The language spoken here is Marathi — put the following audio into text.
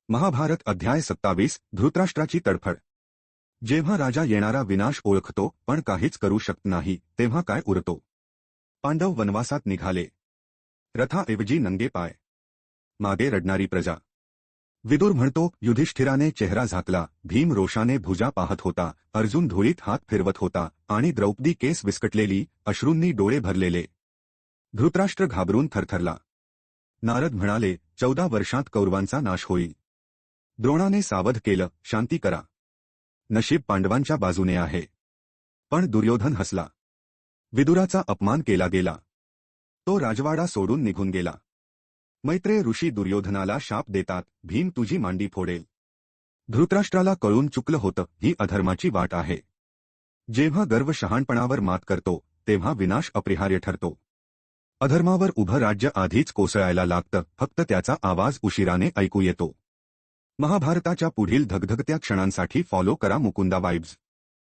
महाभारत अध्याय 27 धृतराष्ट्राची तडफड. जेव्हा राजा येणारा विनाश ओळखतो पण काहीच करू शकत नाही तेव्हा काय उरतो. पांडव वनवासात निघाले. रथाऐवजी नंगे पाय. मागे रडणारी प्रजा. विदुर म्हणतो, युधिष्ठिराने चेहरा झाकला, भीम रोषाने भुजा पाहत होता, अर्जुन धुळीत हात फिरवत होता आणि द्रौपदी केस विस्कटलेली, अश्रूंनी डोळे भरलेले. धृतराष्ट्र घाबरून थरथरला. नारद म्हणाले, 14 वर्षात कौरवांचा नाश होईल. द्रोणाने सावध केलं, शांती करा. नशीब पांडवांच्या बाजूने आहे. पण दुर्योधन हसला. विदुराचा अपमान केला गेला. तो राजवाडा सोडून निघून गेला. मैत्रेय ऋषी दुर्योधनाला शाप देतात, भीम तुझी मांडी फोडेल. धृतराष्ट्राला कळून चुकलं होतं, ही अधर्माची वाट आहे. जेव्हा गर्व शहाणपणावर मात करतो तेव्हा विनाश अपरिहार्य ठरतो. अधर्मावर उभं राज्य आधीच कोसळायला लागतं, फक्त त्याचा आवाज उशिराने ऐकू येतो. महाभारताच्या पुढील धगधगत्या क्षणांसाठी फॉलो करा मुकुंदा वाइब्स.